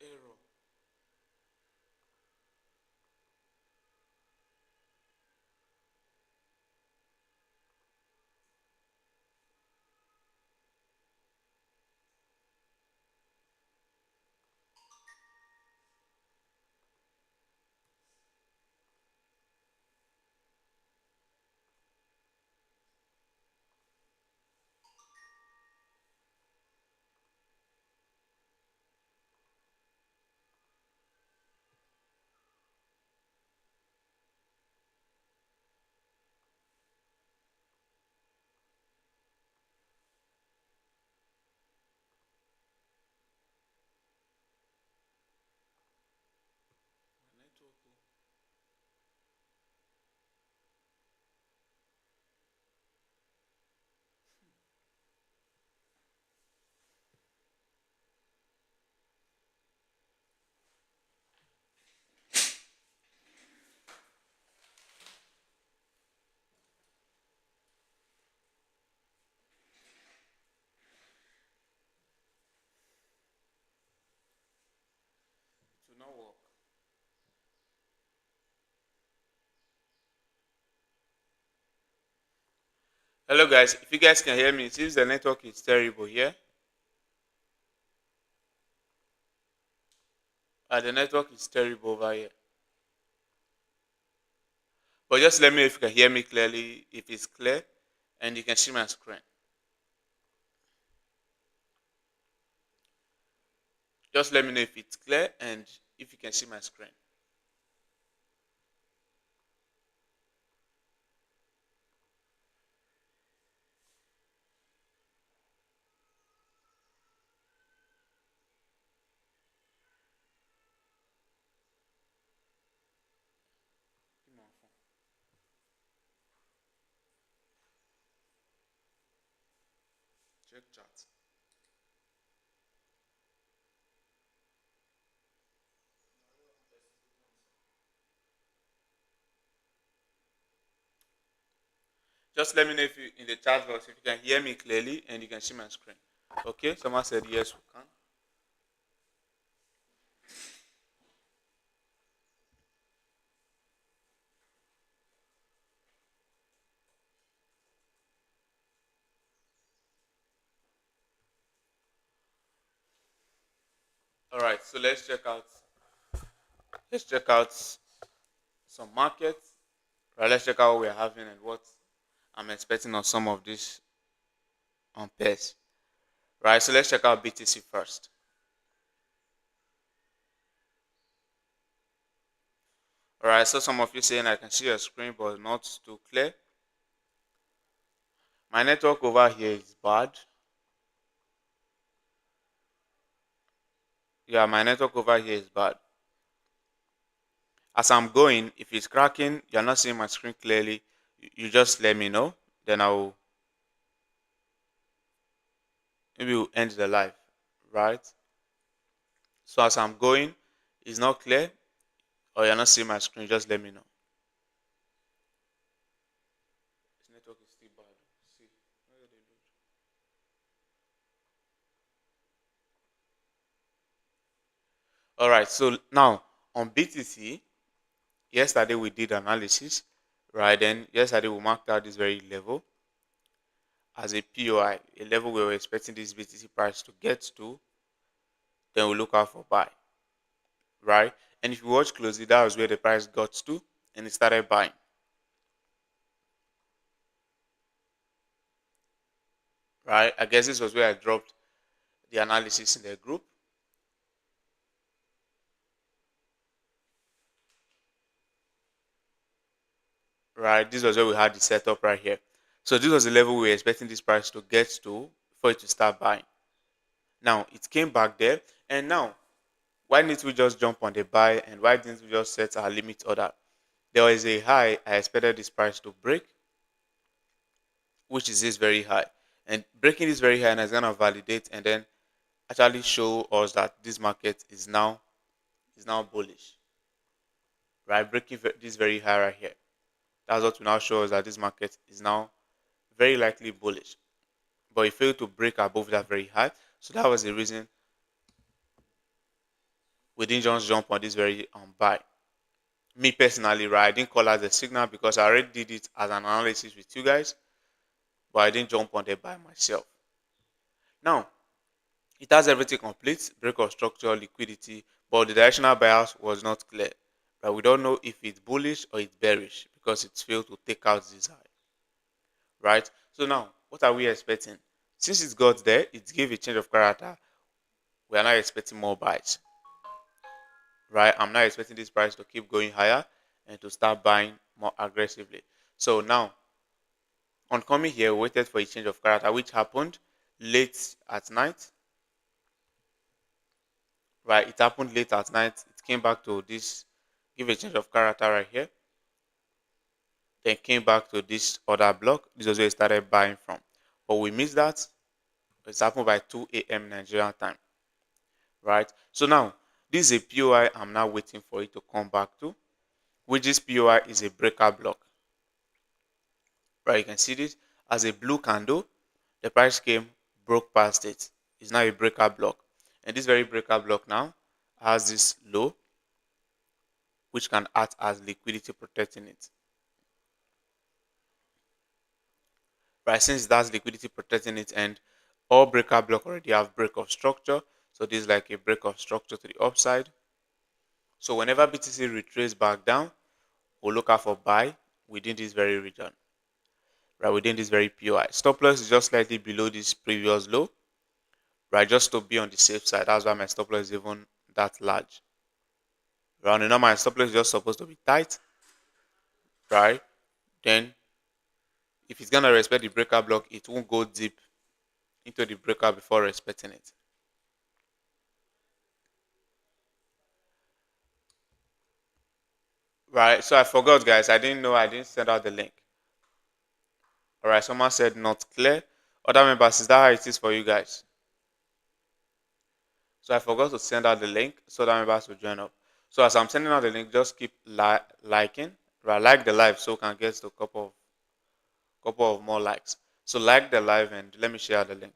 Error. My network. It will not work. Hello guys, if you guys can hear me, it seems the network is terrible here. The network is terrible over here. But just let me know if you can hear me clearly, if it's clear, and you can see my screen. Just let me know if it's clear and if you can see my screen. Check chat. Just let me know if you in the chat box if you can hear me clearly and you can see my screen. Okay, someone said yes, we can. All right, so let's check out some markets. Right, let's check out what we're having and what I'm expecting on some of these on pairs. Right, so let's check out BTC first. All right, so some of you saying I can see your screen but not too clear. My network over here is bad. Yeah, my network over here is bad. As I'm going, if it's cracking, you're not seeing my screen clearly, you just let me know. Then maybe we'll end the live, right? So as I'm going, it's not clear or you're not seeing my screen, just let me know. This network is still bad. See, where they load? All right, so now on BTC, yesterday we did analysis, right? Then yesterday we marked out this very level as a POI, a level we were expecting this BTC price to get to. Then we look out for buy, right? And if you watch closely, that was where the price got to, and it started buying. Right? I guess this was where I dropped the analysis in the group. Right? This was where we had the setup right here. So this was the level we were expecting this price to get to for it to start buying. Now it came back there, and now why didn't we just jump on the buy and why didn't we just set our limit order? There was a high I expected this price to break, which is this very high. And breaking this very high is going to validate and then actually show us that this market is now bullish. Right? Breaking this very high right here. That's what will now show us that this market is now very likely bullish. But it failed to break above that very high. So that was the reason we didn't just jump on this very buy. Me personally, right, I didn't call as a signal because I already did it as an analysis with you guys, but I didn't jump on the buy myself. Now, it has everything complete, break of structure, liquidity, but the directional bias was not clear. Right? We don't know if it's bullish or it's bearish because it's failed to take out this high. Right? So now, what are we expecting? Since it got there, it gave a change of character. We are not expecting more buys. Right? I'm not expecting this price to keep going higher and to start buying more aggressively. So now, on coming here, we waited for a change of character, which happened late at night. Right? It happened late at night. It came back to this, give a change of character right here. Then came back to this other block. This was where we started buying from. But we missed that. It's happened by 2 a.m. Nigerian time. Right? So now, this is a POI I'm now waiting for it to come back to, which this POI is a breaker block. Right? You can see this as a blue candle. The price came, broke past it. It's now a breaker block. And this very breaker block now has this low, which can act as liquidity protecting it. Right, since that's liquidity protecting it, and all breaker block already have break of structure, so this is like a break of structure to the upside. So whenever BTC retraces back down, we'll look out for buy within this very region, right, within this very POI. Stop loss is just slightly below this previous low, right, just to be on the safe side. That's why my stop loss is even that large. Right, you know, my stop loss is just supposed to be tight, right? Then if it's gonna respect the breaker block, it won't go deep into the breaker before respecting it. Right, so I forgot, guys. I didn't know I didn't send out the link. All right, someone said not clear. Other members, is that how it is for you guys? So I forgot to send out the link so that members will join up. So as I'm sending out the link, just keep liking, right? Like the live so we can get to a couple of more likes. So like the live and let me share the link.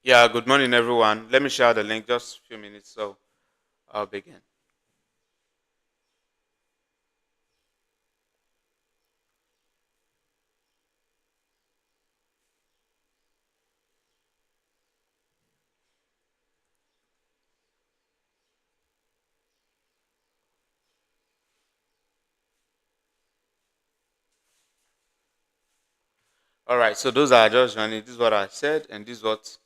Yeah, good morning, everyone. Let me share the link just a few minutes so I'll begin. All right, so those are just joining. This is what I said, and this is what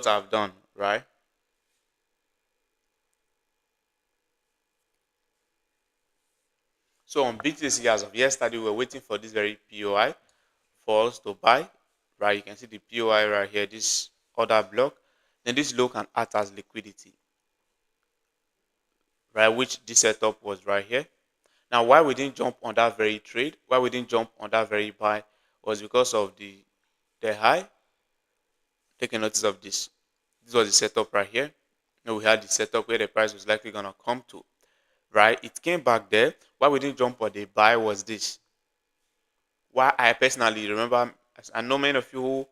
I've done, right? So on BTC as of yesterday, we were waiting for this very POI for us to buy, right? You can see the POI right here, this other block. Then this low can act as liquidity, right? Which this setup was right here. Now, why we didn't jump on that very trade, why we didn't jump on that very buy was because of the high. Take a notice of this. This was the setup right here. Now we had the setup where the price was likely gonna come to, right? It came back there. Why we didn't jump on the buy was this. Why I personally remember, I know many of you who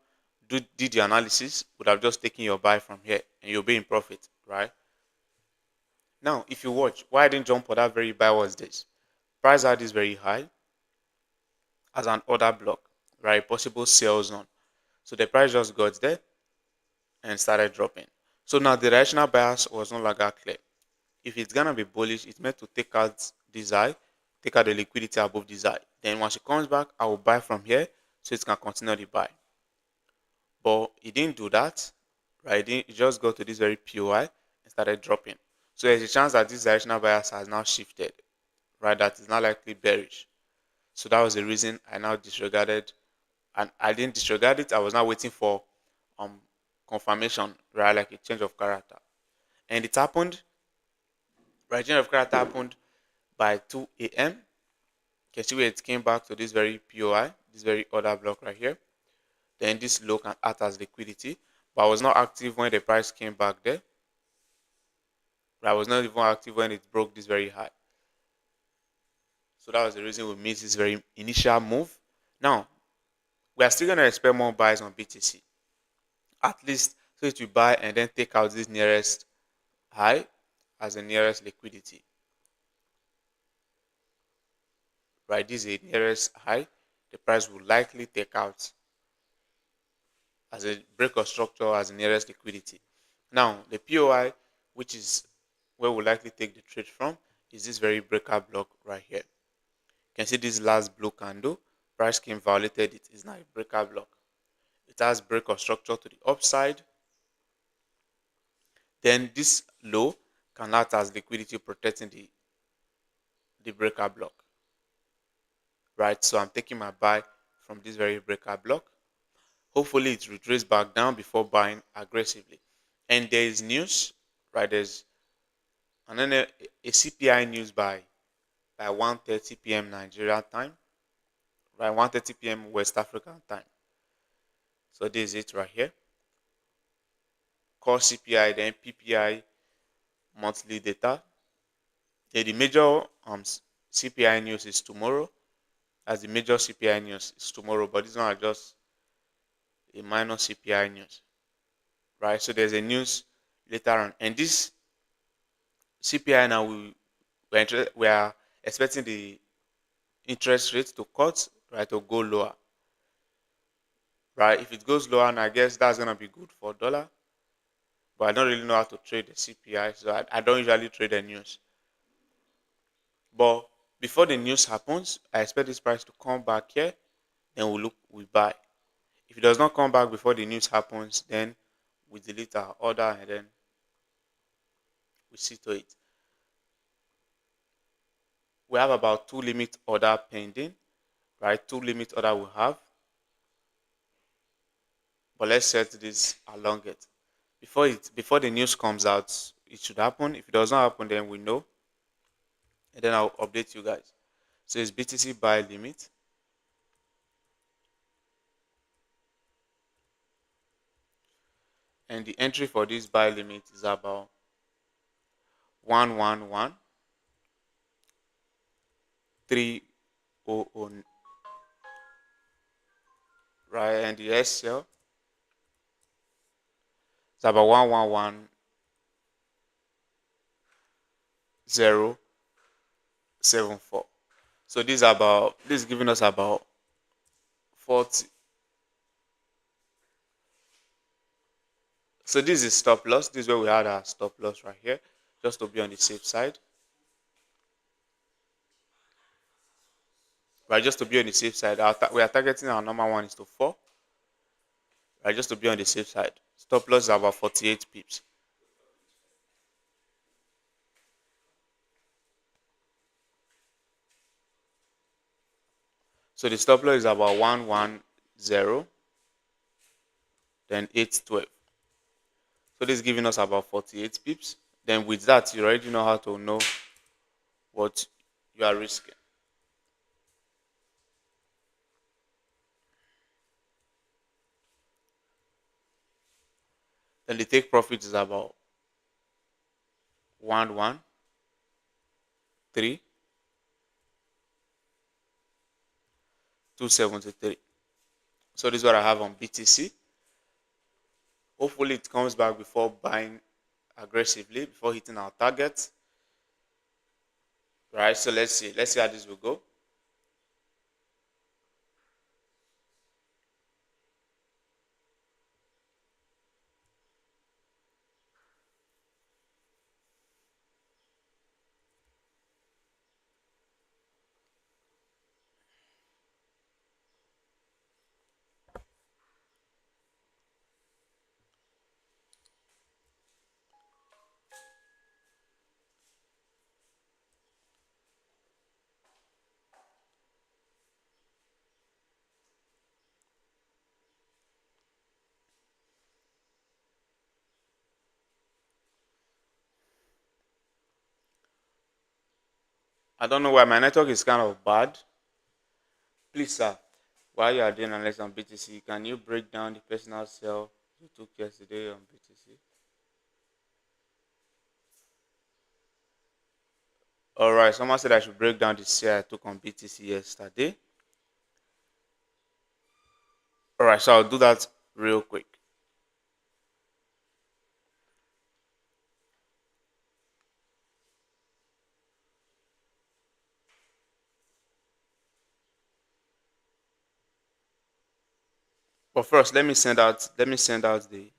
did the analysis would have just taken your buy from here and you'll be in profit, right? Now, if you watch, why I didn't jump for that very buy was this. Price out is very high as an order block, right? Possible sell zone. So the price just got there and started dropping. So now the directional bias was no longer clear. If it's gonna be bullish, it's meant to take out this high, take out the liquidity above this high. Then once it comes back, I will buy from here so it can continue the buy. But it didn't do that. right? It just got to this very POI and started dropping. So there's a chance that this directional bias has now shifted, right? That is now likely bearish. So that was the reason I now disregarded, and I didn't disregard it. I was now waiting for um confirmation, right? Like a change of character, and it happened. Right, change of character happened by 2 a.m. You can see where it came back to this very POI, this very order block right here. Then this low can act as liquidity, but I was not active when the price came back there. I was not even active when it broke this very high. So that was the reason we missed this very initial move. Now, we are still going to expect more buys on BTC. At least so it will buy and then take out this nearest high as the nearest liquidity. Right, this is the nearest high. The price will likely take out as a break of structure as the nearest liquidity. Now, the POI, which is where we'll likely take the trade from, is this very breaker block right here. You can see this last blue candle, price came violated it, is now a breaker block. It has break of structure to the upside. Then this low can act as liquidity protecting the breaker block. Right, so I'm taking my buy from this very breaker block. Hopefully it retraces back down before buying aggressively. And there is news, right? There's and then a CPI news by 1:30 p.m. Nigeria time, right? 1:30 p.m. West African time. So this is it right here. Core CPI, then PPI monthly data. Then the major CPI news is tomorrow. As the major CPI news is tomorrow, but these one are just a minor CPI news, right? So there's a news later on, and this CPI now we are expecting the interest rate to cut, right, to go lower, right? If it goes lower, and I guess that's gonna be good for dollar, but I don't really know how to trade the CPI, so I don't usually trade the news. But before the news happens, I expect this price to come back here, then we buy. If it does not come back before the news happens, then we delete our order and then we see to it. We have about two limit order pending, right? Two limit order we have, but let's set this along it. Before the news comes out, it should happen. If it does not happen, then we know, and then I'll update you guys. So it's BTC buy limit, and the entry for this buy limit is about 111300, right? And the SL is about 111074. So this is giving us about 40. So this is stop loss. This is where we had our stop loss right here, just to be on the safe side. Right, just to be on the safe side. We are targeting our number one is to 4. Right, just to be on the safe side. Stop loss is about 48 pips. So the stop loss is about 110, then 812. So this is giving us about 48 pips. Then with that, you already know how to know what you are risking. Then the take profit is about 113,273. So this is what I have on BTC. Hopefully it comes back before buying aggressively, before hitting our target. Right, so let's see how this will go. I don't know why my network is kind of bad. Please, sir, while you are doing analysis on BTC, can you break down the personal sale you took yesterday on BTC? All right, someone said I should break down the sale I took on BTC yesterday. All right, so I'll do that real quick. But first, let me send out the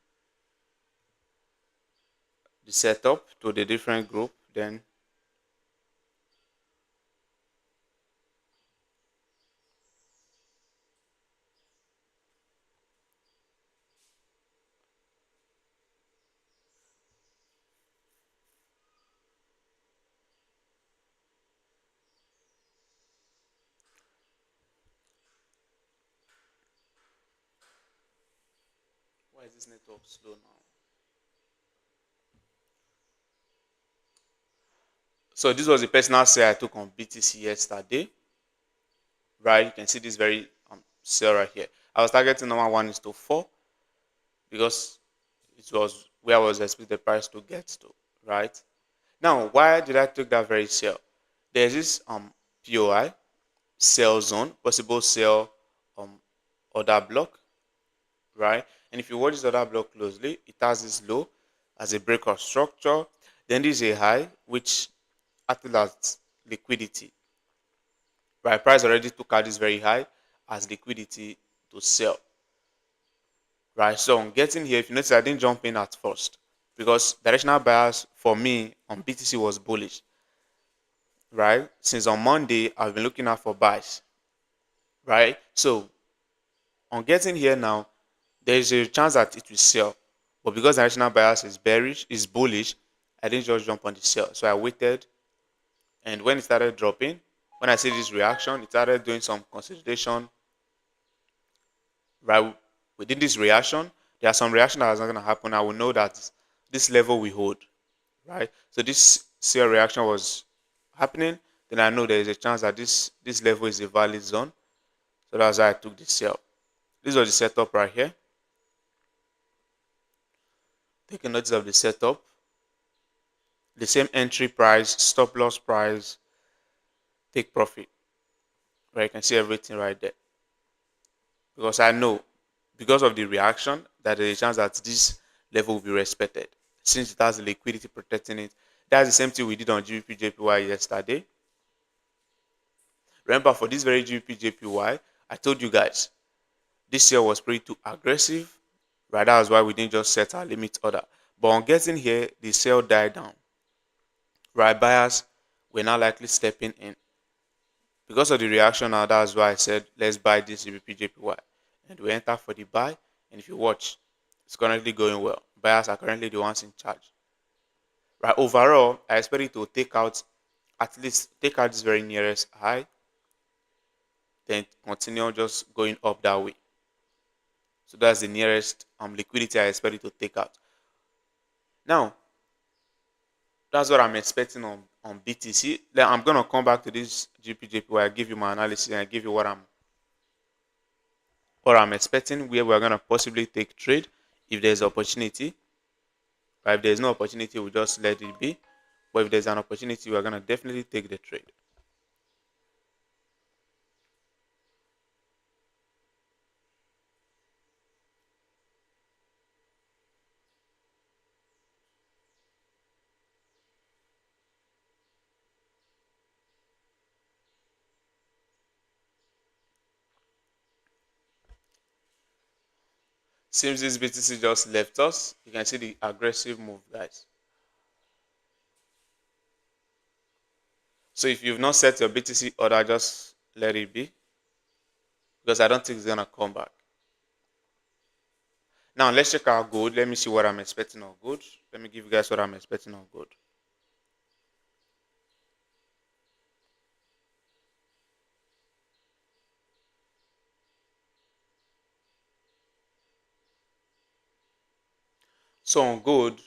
setup to the different group. Then why is this network slow now? So this was the personal sale I took on BTC yesterday. Right, you can see this very sale right here. I was targeting number 1:4 because it was where I was expecting the price to get to. Right now, why did I take that very sale? There's this POI sell zone, possible sell order block, right? And if you watch this order block closely, it has this low as a break of structure. Then this is a high which acted as liquidity. Right, price already took out this very high as liquidity to sell. Right, so on getting here, if you notice, I didn't jump in at first because directional bias for me on BTC was bullish. Right, since on Monday, I've been looking out for buys. Right, so on getting here now, there is a chance that it will sell, but because directional bias is bearish, is bullish, I didn't just jump on the sell. So I waited, and when it started dropping, when I see this reaction, it started doing some consolidation. Right, within this reaction, there are some reaction that is not going to happen. I will know that this level will hold. Right, so this sell reaction was happening. Then I know there is a chance that this level is a valid zone. So that's why I took the sell. This was the setup right here. Take a notice of the setup. The same entry price, stop loss price, take profit. Right, you can see everything right there. Because I know, because of the reaction, that there is a chance that this level will be respected. Since it has the liquidity protecting it. That's the same thing we did on GBPJPY yesterday. Remember, for this very GBPJPY, I told you guys, this year was pretty too aggressive. Right, that's why we didn't just set our limit order. But on getting here, the sell died down. Right, buyers were now likely stepping in. Because of the reaction now, that's why I said let's buy this GBPJPY. And we enter for the buy. And if you watch, it's currently going well. Buyers are currently the ones in charge. Right, overall, I expect it to take out, at least take out this very nearest high, then continue just going up that way. So that's the nearest liquidity I expect it to take out. Now, that's what I'm expecting on BTC. Then I'm gonna come back to this GPJP where I give you my analysis and I give you what I'm expecting, where we're gonna possibly take trade if there's opportunity. But if there's no opportunity, we'll just let it be. But if there's an opportunity, we're gonna definitely take the trade. Seems this BTC just left us. You can see the aggressive move, guys. So if you've not set your BTC order, just let it be. Because I don't think it's gonna come back. Now let's check out gold. Let me see what I'm expecting on gold. Let me give you guys what I'm expecting on gold. So on gold,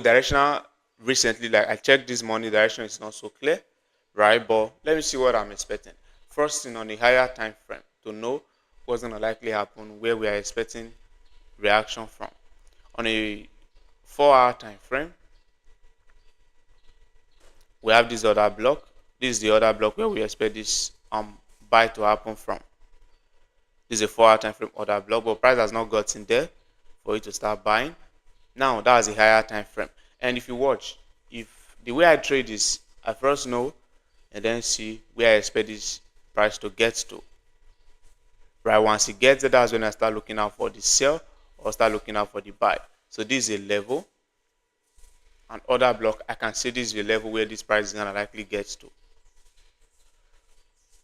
directional recently, like I checked this morning, direction is not so clear, right? But let me see what I'm expecting. First thing, on a higher time frame to know what's going to likely happen, where we are expecting reaction from. On a 4 hour time frame, we have this other block. This is the other block where we expect this buy to happen from. This is a 4 hour time frame order block, but price has not gotten there for you to start buying. Now that's a higher time frame. And if you watch, if the way I trade is I first know and then see where I expect this price to get to. Right, once it gets there, that's when I start looking out for the sell or start looking out for the buy. So this is a level. An order block, I can see this is the level where this price is gonna likely get to.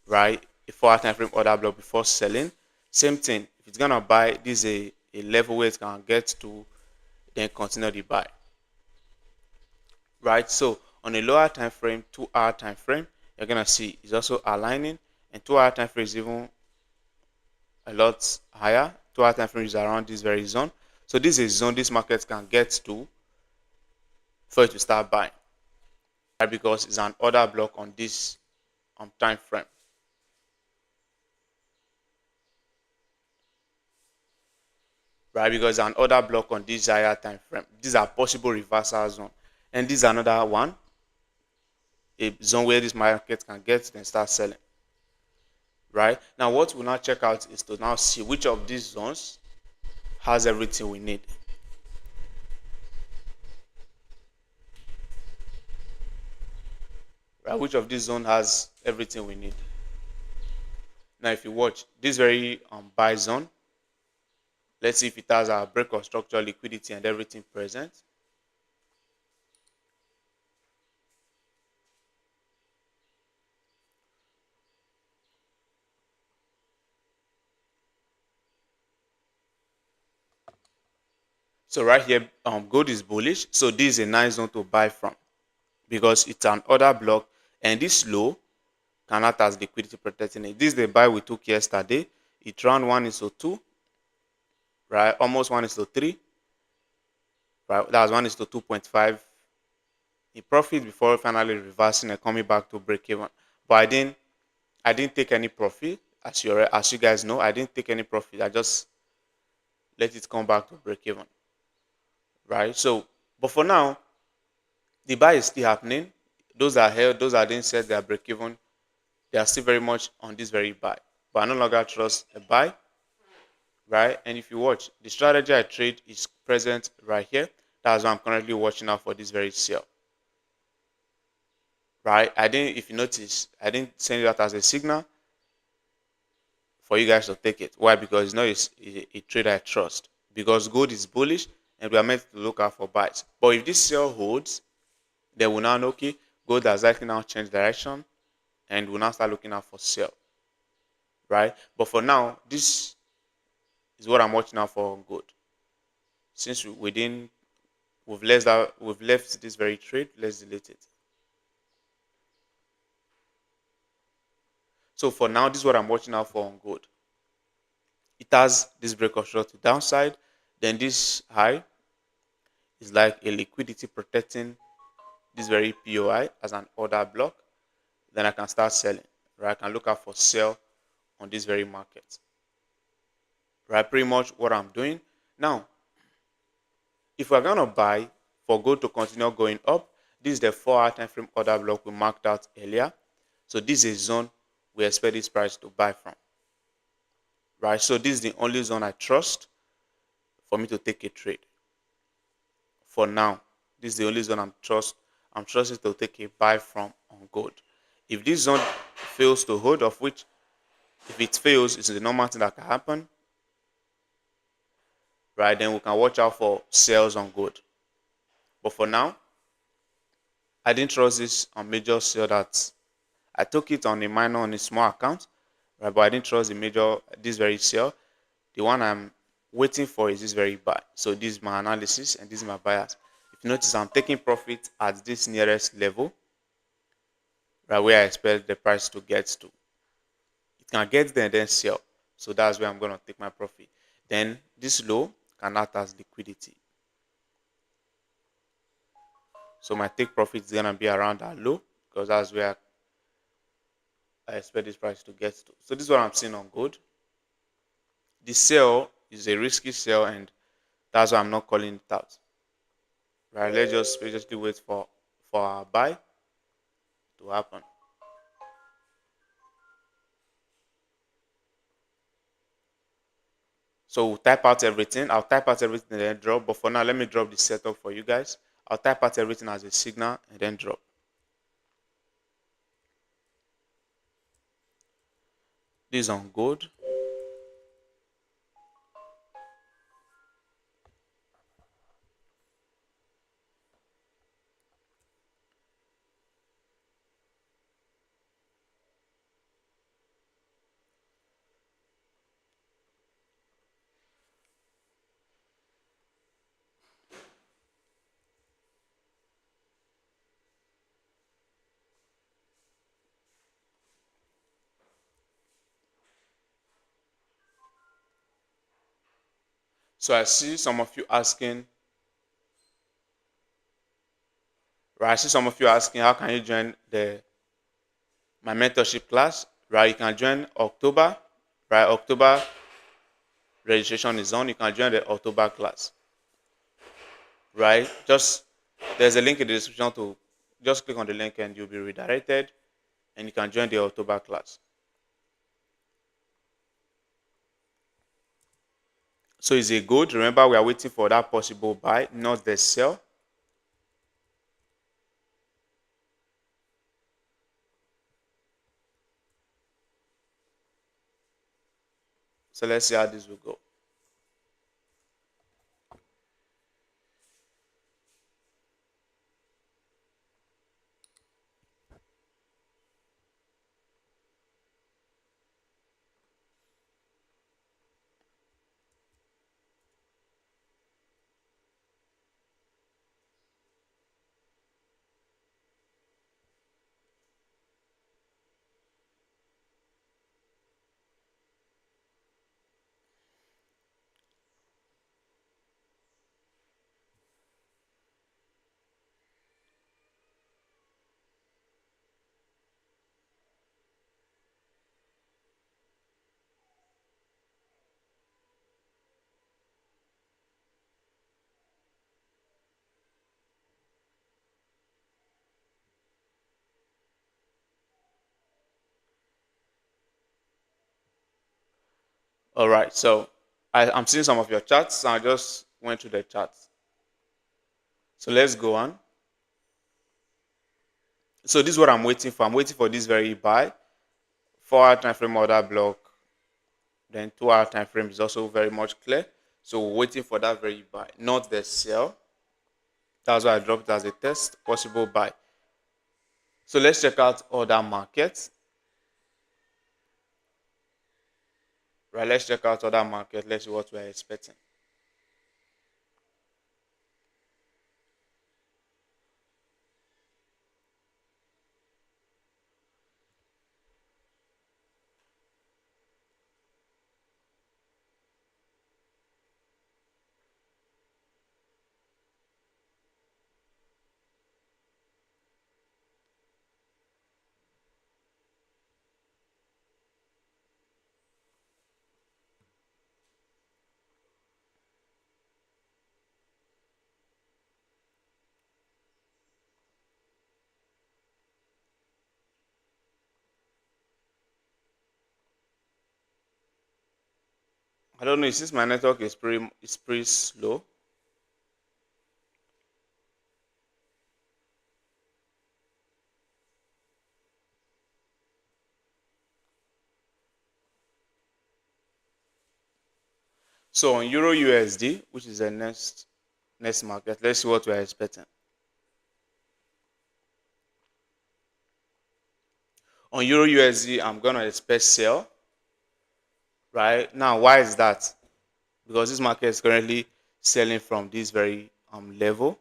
Right, a 4 hour time frame order block before selling. Same thing, if it's gonna buy, this is a level where it's gonna get to, then continue the buy. Right, so on a lower time frame, 2 hour time frame, you're gonna see it's also aligning, and 2 hour time frame is even a lot higher. 2 hour time frame is around this very zone. So this is a zone this market can get to for you to start buying, right? Because it's an order block on this time frame. Right, because an order block on this higher time frame. These are possible reversal zone, and this is another one, a zone where this market can get then start selling. Right, now what we'll now check out is to now see which of these zones has everything we need. Right, which of these zone has everything we need. Now if you watch this very buy zone, let's see if it has a break of structure, liquidity, and everything present. So right here, gold is bullish. So this is a nice zone to buy from because it's an order block, and this low can act as liquidity protecting it. This is the buy we took yesterday. It ran 1:2, right? Almost 1:3, right? That was 1:2.5 in profit before finally reversing and coming back to break even. But I didn't take any profit, as you guys know. I didn't take any profit. I just let it come back to break even, right? So, but for now, the buy is still happening. Those are held, those that didn't set their break even, they are still very much on this very buy. But I no longer trust a buy, right? And if you watch, the strategy I trade is present right here. That's why I'm currently watching out for this very sell, right? I didn't, if you notice, I didn't send that as a signal for you guys to take it. Why? Because it's not a trade I trust. Because gold is bullish and we are meant to look out for buys. But if this sell holds, then we'll now know, okay, gold has likely now changed direction and we'll now start looking out for sell, right? But for now, this is what I'm watching out for on gold. Since we've left this very trade, let's delete it. So for now, this is what I'm watching out for on gold. It has this break of short to downside, then this high is like a liquidity protecting this very POI as an order block. Then I can start selling, right? I can look out for sell on this very market, right? Pretty much what I'm doing now. If we're gonna buy for gold to continue going up, this is the 4 hour time frame order block we marked out earlier. So this is a zone we expect this price to buy from, right? So this is the only zone I trust for me to take a trade. For now, this is the only zone I'm trusting to take a buy from on gold. If this zone fails to hold, of which if it fails, it's the normal thing that can happen, right? Then we can watch out for sales on gold. But for now, I didn't trust this on major sale that I took it on a minor on a small account, right? But I didn't trust the major this very sale. The one I'm waiting for is this very buy. So this is my analysis and this is my bias. If you notice, I'm taking profit at this nearest level, right, where I expect the price to get to. It can get there and then sell. So that's where I'm going to take my profit. Then this low can act as liquidity. So my take profit is gonna be around that low because that's where I expect this price to get to. So this is what I'm seeing on gold. The sell is a risky sell, and that's why I'm not calling it out. Right? Let's just basically wait for our buy to happen. So we'll type out everything. I'll type out everything and then drop. But for now, let me drop the setup for you guys. I'll type out everything as a signal and then drop. This is on gold. So I see some of you asking, right? I see some of you asking, how can you join my mentorship class? Right? You can join October. Right? October registration is on. You can join the October class. Right? Just there's a link in the description to just click on the link and you'll be redirected and you can join the October class. So is it good? Remember, we are waiting for that possible buy, not the sell. So let's see how this will go. All right. So I'm seeing some of your charts. I just went through the charts. So let's go on. So this is what I'm waiting for. I'm waiting for this very buy. 4-hour time frame order block. Then 2-hour time frame is also very much clear. So we're waiting for that very buy, not the sell. That's why I dropped it as a test, possible buy. So let's check out other markets. Right, let's check out other markets. Let's see what we're expecting. I don't know, since my network is pretty slow. So on Euro USD, which is the next market, let's see what we're expecting. On Euro USD, I'm gonna expect sell. Right now, why is that? Because this market is currently selling from this very level.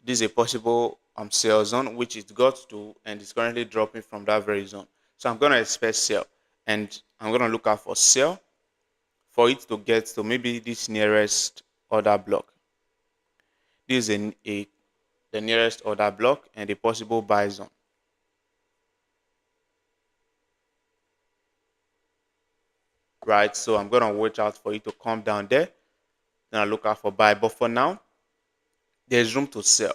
This is a possible sell zone which it got to and it's currently dropping from that very zone. So I'm gonna expect sell and I'm gonna look out for sell for it to get to maybe this nearest order block. This is the nearest order block and a possible buy zone. Right, so I'm gonna watch out for it to come down there. Then I look out for buy. But for now, there's room to sell.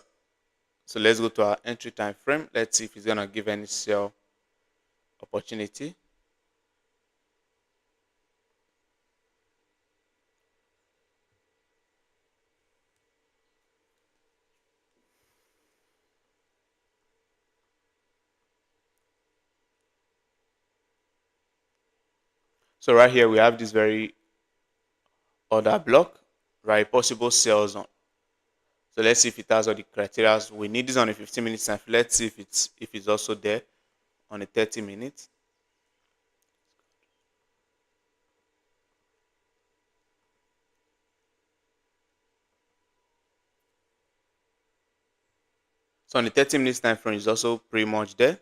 So let's go to our entry time frame. Let's see if it's gonna give any sell opportunity. So right here we have this very order block, right? Possible sell zone. So let's see if it has all the criteria. We need this on a 15 minutes time. Let's see if it's also there on a 30 minutes. So on the 30 minutes time frame is also pretty much there,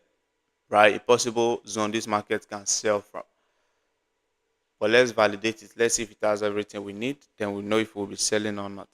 right? A possible zone this market can sell from. But let's validate it. Let's see if it has everything we need. Then we know if we'll be selling or not.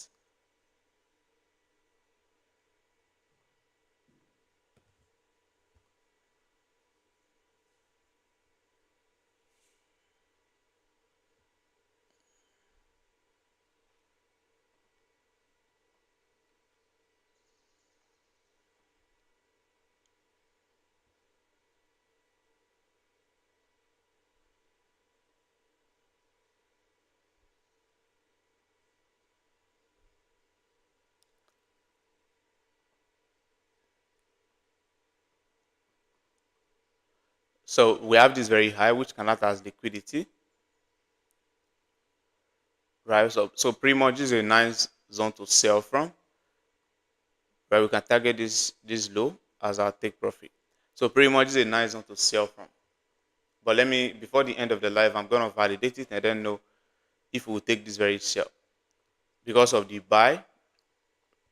So we have this very high, which can act as liquidity, right? So pretty much this is a nice zone to sell from, right? We can target this low as our take profit. So pretty much this is a nice zone to sell from. But let me, before the end of the live, I'm gonna validate it and then know if we will take this very sell because of the buy,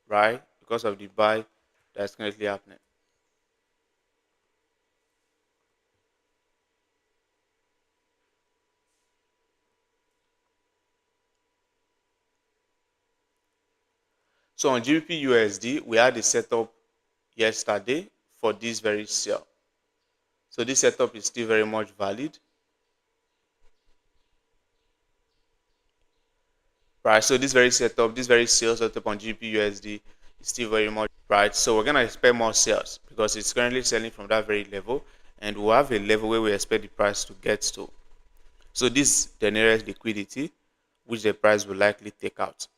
right? Because of the buy that's currently happening. So on GBPUSD, we had a setup yesterday for this very sell. So this setup is still very much valid. Right, so this very setup, this very sales setup on GBPUSD is still very much right. So we're gonna expect more sales because it's currently selling from that very level, and we'll have a level where we expect the price to get to. So this is the nearest liquidity, which the price will likely take out.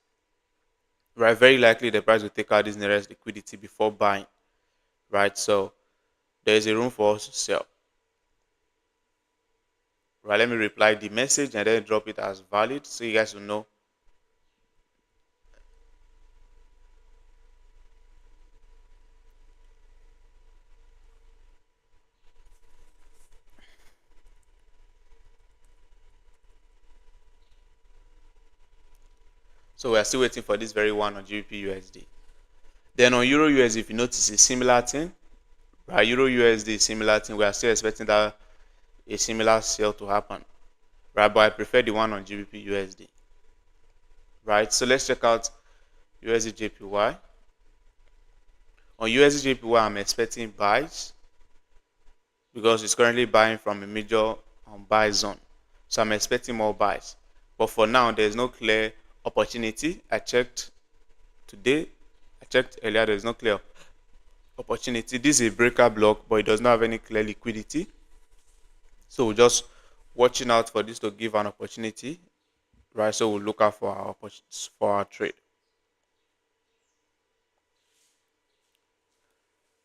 Right, very likely the price will take out this nearest liquidity before buying. Right, so there is a room for us to sell. Right, let me reply the message and then drop it as valid so you guys will know. So we are still waiting for this very one on GBPUSD. Then on Euro USD, if you notice a similar thing, right? Euro USD similar thing. We are still expecting that a similar sale to happen, right? But I prefer the one on GBPUSD, right? So let's check out USD On USD I'm expecting buys because it's currently buying from a major buy zone. So I'm expecting more buys. But for now, there's no clear opportunity. I checked today. I checked earlier. There's no clear opportunity. This is a breaker block, but it does not have any clear liquidity. So we're just watching out for this to give an opportunity, right? So we'll look out for our trade.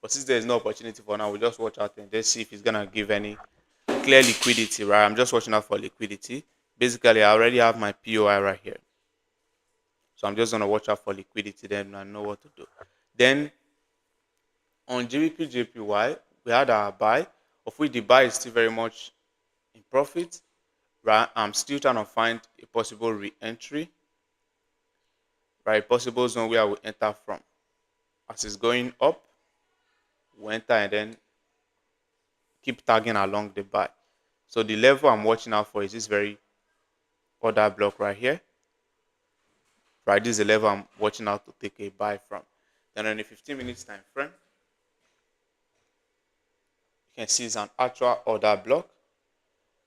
But since there's no opportunity for now, we'll just watch out and let's see if it's gonna give any clear liquidity, right? I'm just watching out for liquidity. Basically, I already have my POI right here. So I'm just gonna watch out for liquidity, then I know what to do. Then on GBPJPY, we had our buy, of which the buy is still very much in profit. Right, I'm still trying to find a possible re-entry, right? Possible zone where we enter from. As it's going up, we enter and then keep tagging along the buy. So the level I'm watching out for is this very order block right here, right? This is the level I'm watching out to take a buy from. Then on a 15 minutes time frame, you can see it's an actual order block,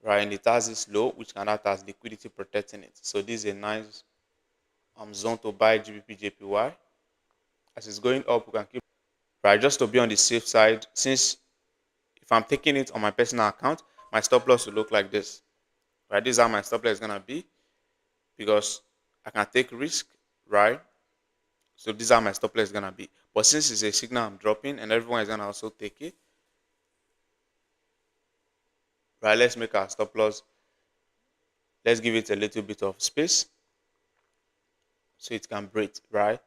right? And it has this low, which can act as liquidity protecting it. So this is a nice zone to buy GBPJPY. As it's going up, we can keep, right, just to be on the safe side. Since if I'm taking it on my personal account, my stop loss will look like this, right? This is how my stop loss is gonna be because I can take risk, right? So this is how my stop loss is gonna be. But since it's a signal I'm dropping and everyone is gonna also take it, right? Let's make our stop loss. Let's give it a little bit of space so it can breathe, right?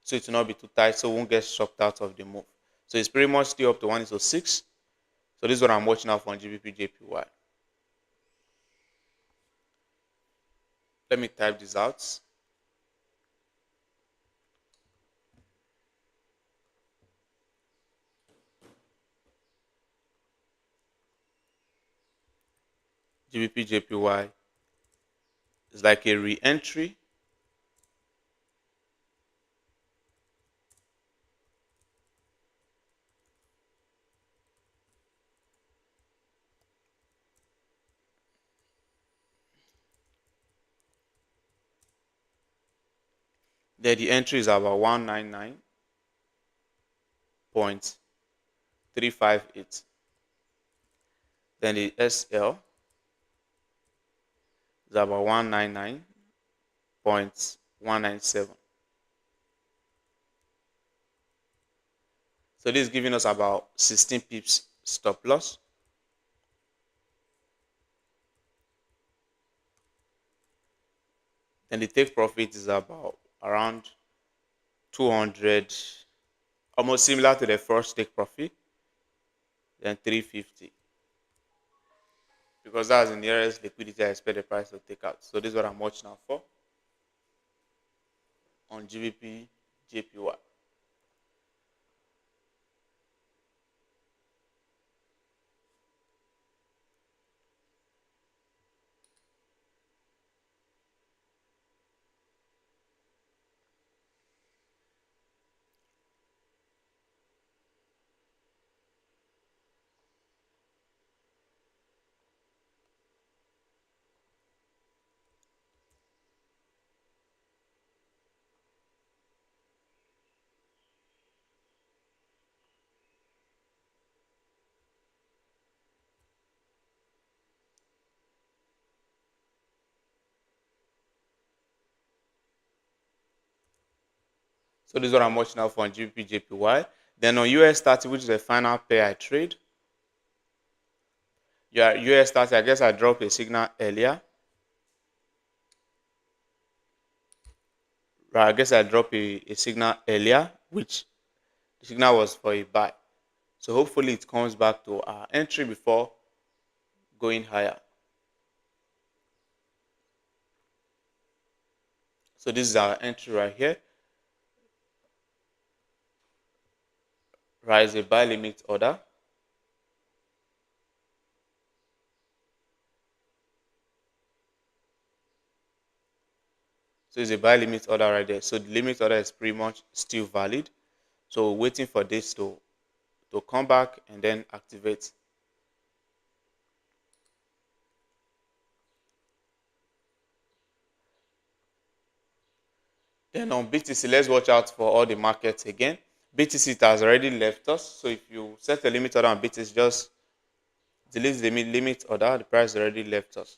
So it will not be too tight, so it won't get shocked out of the move. So it's pretty much still up to 1:6. So this is what I'm watching out for on GBPJPY. Let me type this out. GBPJPY is like a re-entry. Then the entry is about 199.358. Then the SL is about 199.197. So this is giving us about 16 pips stop loss. Then the take profit is about around 200, almost similar to the first take profit, then 350. Because that's the nearest liquidity I expect the price to take out. So this is what I'm watching out for on GBPJPY. So this is what I'm watching out for on GBPJPY. Then on US30, which is the final pair I trade. Yeah, US30, I guess I dropped a signal earlier. Right, I guess I dropped a signal earlier, which the signal was for a buy. So hopefully it comes back to our entry before going higher. So this is our entry right here. Right, is a buy limit order. So it's a buy limit order right there. So the limit order is pretty much still valid. So we're waiting for this to come back and then activate. Then on BTC, let's watch out for all the markets again. BTC it has already left us. So if you set a limit order on BTC, just delete the limit order. The price already left us.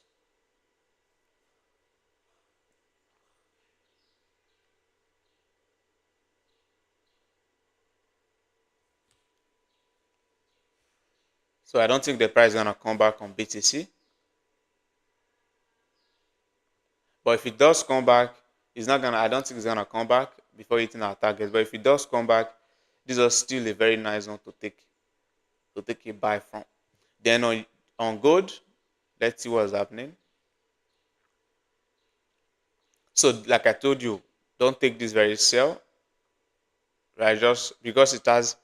So I don't think the price is gonna come back on BTC. But if it does come back, it's not gonna. I don't think it's gonna come back before hitting our target. But if it does come back, this is still a very nice one to take a buy from. Then on gold, let's see what's happening. So like I told you, don't take this very sell. Right, just because it has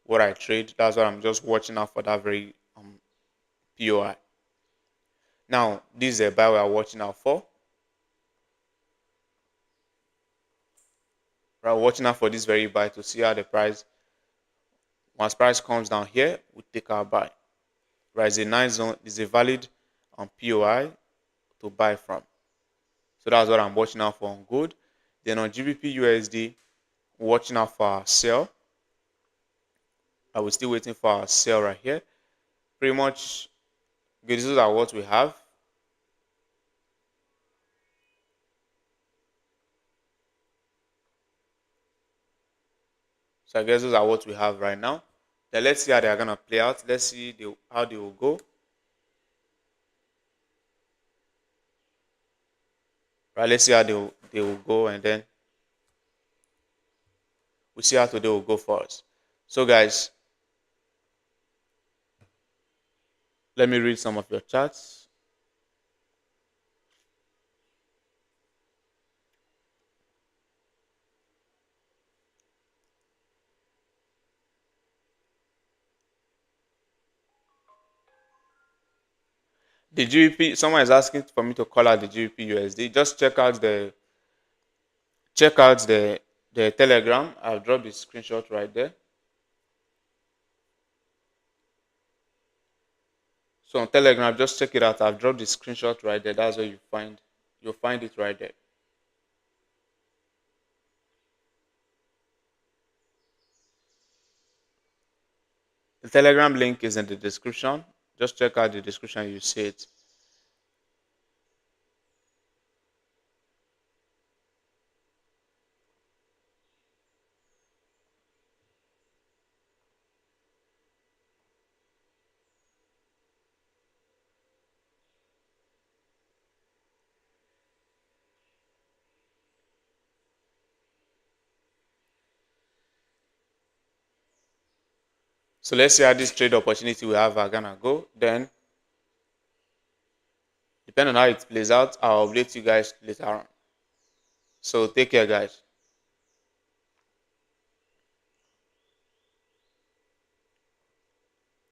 what I trade, that's what I'm just watching out for, that very POI. Now this is a buy we are watching out for. Right, watching out for this very buy to see how the price, once price comes down here, we take our buy. Right, it's a nice zone, it's a valid POI to buy from. So that's what I'm watching out for on gold. Then on GBP USD, watching out for our sell. I was still waiting for our sell right here. Pretty much, these are what we have. So I guess those are what we have right now. Then let's see how they are gonna play out. Let's see how they will go. Right, let's see how they will go, and then we'll see how today will go for us. So guys, let me read some of your charts. The GBP, someone is asking for me to call out the GBP USD. Just check out the Telegram. I'll drop the screenshot right there. So on Telegram, just check it out. I've dropped the screenshot right there. That's where you'll find it right there. The Telegram link is in the description. Just check out the description, you see it. So let's see how this trade opportunity we have are gonna go. Then, depending on how it plays out, I'll update you guys later on. So take care, guys.